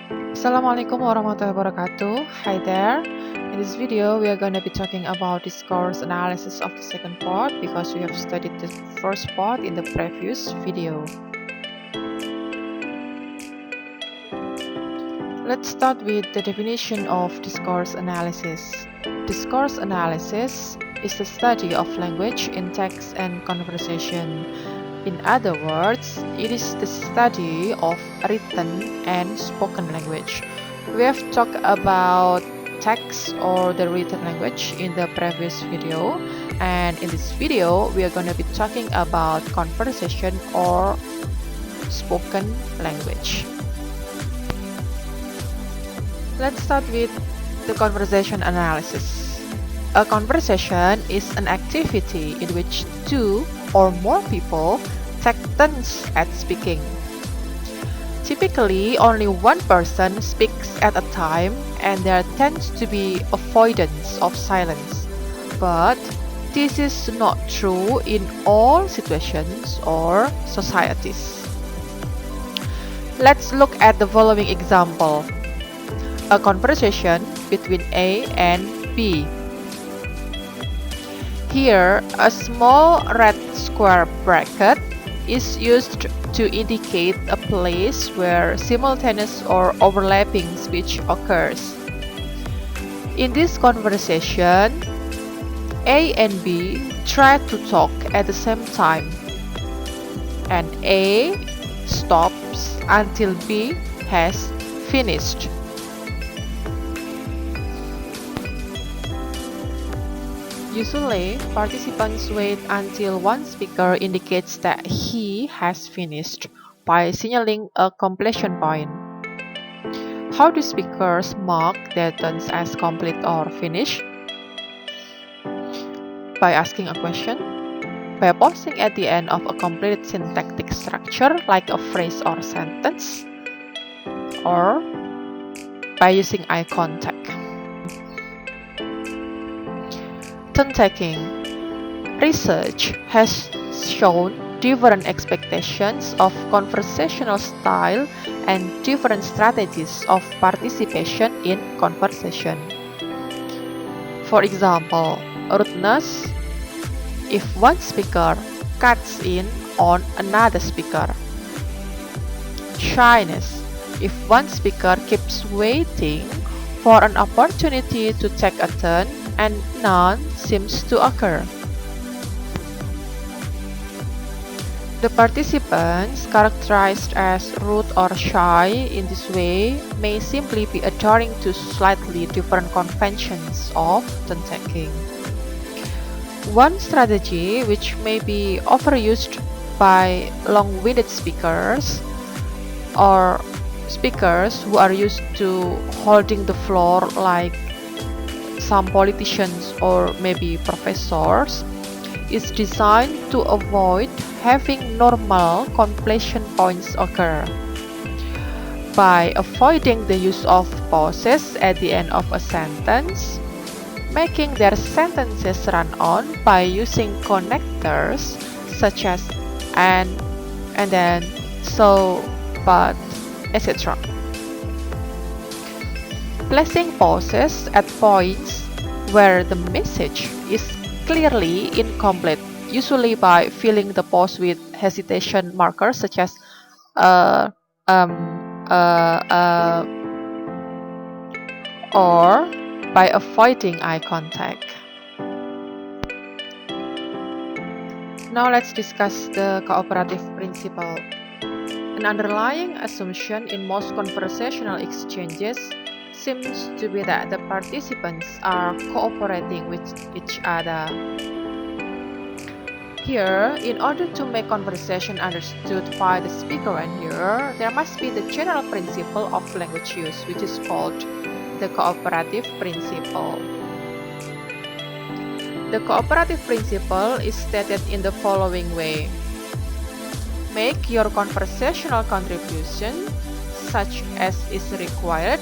Assalamualaikum warahmatullahi wabarakatuh. Hi there. In this video, we are going to be talking about discourse analysis of the second part because we have studied the first part in the previous video. Let's start with the definition of discourse analysis. Discourse analysis is the study of language in text and conversation. In other words, it is the study of written and spoken language. We have talked about text or the written language in the previous video, and in this video, we are going to be talking about conversation or spoken language. Let's start with the conversation analysis. A conversation is an activity in which two or more people take turns at speaking. Typically, only one person speaks at a time, and there tends to be avoidance of silence. But this is not true in all situations or societies. Let's look at the following example. A conversation between A and B. Here, a small red square bracket is used to indicate a place where simultaneous or overlapping speech occurs. In this conversation, A and B try to talk at the same time, and A stops until B has finished. Usually, participants wait until one speaker indicates that he has finished by signaling a completion point. How do speakers mark their turns as complete or finished? By asking a question, by pausing at the end of a completed syntactic structure like a phrase or sentence, or by using eye contact. Turn-taking. Research has shown different expectations of conversational style and different strategies of participation in conversation. For example, rudeness, if one speaker cuts in on another speaker. Shyness, if one speaker keeps waiting for an opportunity to take a turn and none seems to occur. The participants characterized as rude or shy in this way may simply be adhering to slightly different conventions of turn-taking. One strategy which may be overused by long-winded speakers or speakers who are used to holding the floor like some politicians or maybe professors is designed to avoid having normal completion points occur. By avoiding the use of pauses at the end of a sentence, making their sentences run on by using connectors such as and then, so, but, etc. Placing pauses at points where the message is clearly incomplete, usually by filling the pause with hesitation markers such as or by avoiding eye contact. Now let's discuss the cooperative principle. An underlying assumption in most conversational exchanges seems to be that the participants are cooperating with each other. Here, in order to make conversation understood by the speaker and hearer, there must be the general principle of language use, which is called the cooperative principle. The cooperative principle is stated in the following way. Make your conversational contribution such as is required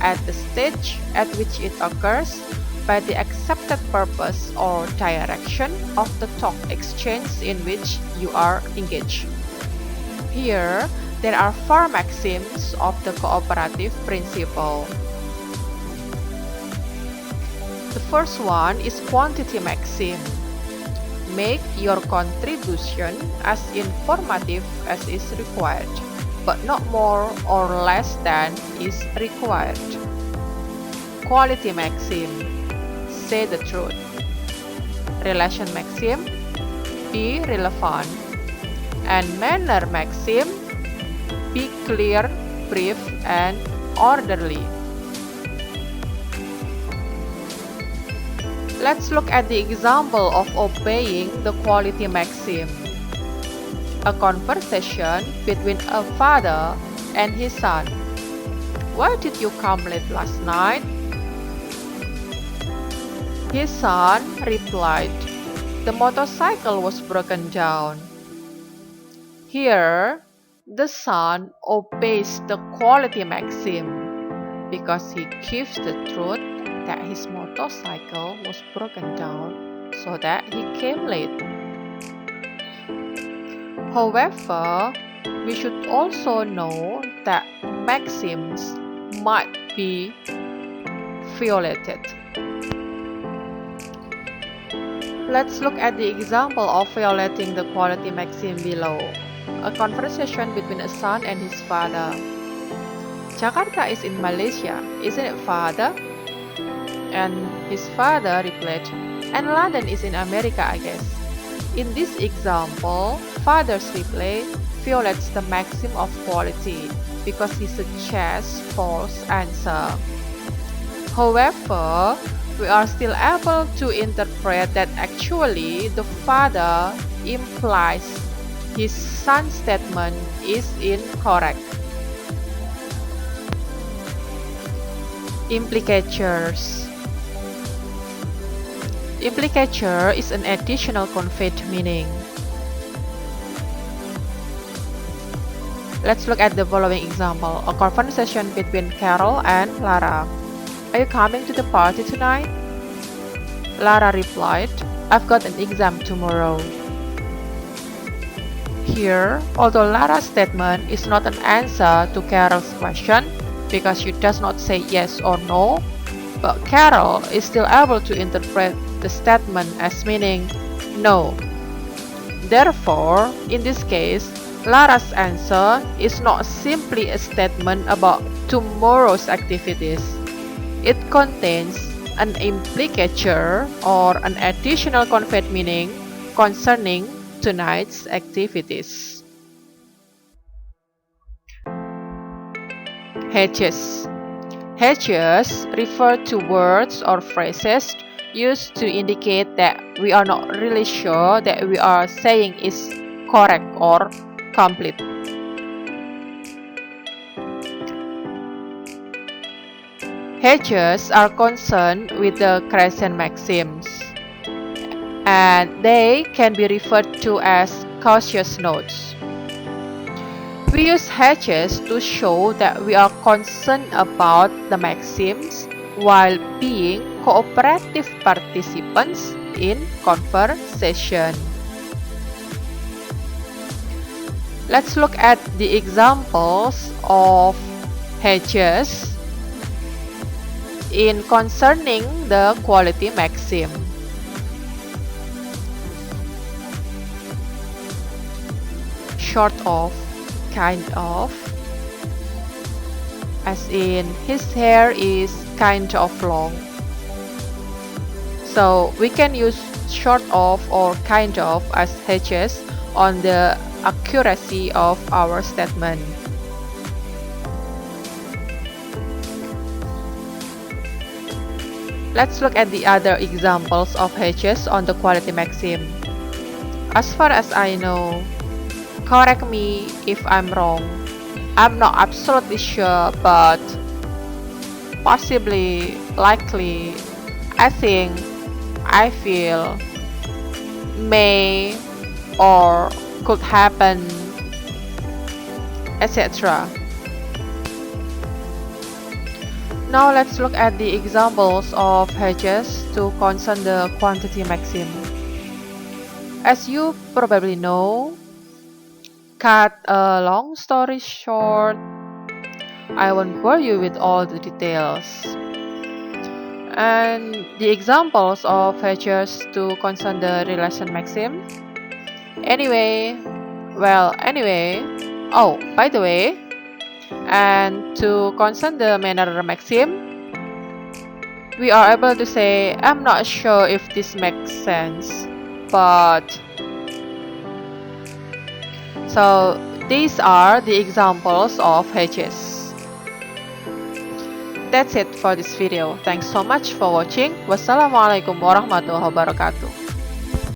at the stage at which it occurs by the accepted purpose or direction of the talk exchange in which you are engaged. Here, there are 4 maxims of the cooperative principle. The first one is quantity maxim. Make your contribution as informative as is required, but not more or less than is required. Quality maxim. Say the truth. Relation maxim. Be relevant. And manner maxim. Be clear, brief, and orderly. Let's look at the example of obeying the quality maxim. A conversation between a father and his son. Why did you come late last night? His son replied, the motorcycle was broken down. Here, the son obeys the quality maxim because he gives the truth that his motorcycle was broken down so that he came late. However, we should also know that maxims might be violated. Let's look at the example of violating the quality maxim below. A conversation between a son and his father. Jakarta is in Malaysia, isn't it, father? And his father replied, and London is in America, I guess. In this example, father's reply violates the maxim of quality because he suggests false answer. However, we are still able to interpret that actually the father implies his son's statement is incorrect. Implicatures. Implicature is an additional conveyed meaning. Let's look at the following example. A conversation between Carol and Lara. Are you coming to the party tonight? Lara replied, I've got an exam tomorrow. Here, although Lara's statement is not an answer to Carol's question because she does not say yes or no, but Carol is still able to interpret the statement as meaning no. Therefore, in this case, Lara's answer is not simply a statement about tomorrow's activities. It contains an implicature or an additional conveyed meaning concerning tonight's activities. Hedges. Hedges refer to words or phrases used to indicate that we are not really sure that we are saying is correct or complete. Hedges are concerned with the crescent maxims, and they can be referred to as cautious notes. We use hedges to show that we are concerned about the maxims while being cooperative participants in conversation. Let's look at the examples of hedges in concerning the quality maxim. Short of, kind of, as in his hair is kind of long. So we can use short of or kind of as hedges on the accuracy of our statement. Let's look at the other examples of hedges on the quality maxim. As far as I know, correct me if I'm wrong. I'm not absolutely sure, but possibly, likely, I think, I feel, may, or could happen, etc. Now let's look at the examples of hedges to concern the quantity maxim. As you probably know, Cut a long story short, I won't bore you with all the details. And the examples of Hedges to concern the relation maxim. Anyway, oh, by the way, and to concern the manner maxim, we are able to say, I'm not sure if this makes sense, but so these are the examples of hedges. That's it for this video. Thanks so much for watching. Wassalamualaikum warahmatullahi wabarakatuh.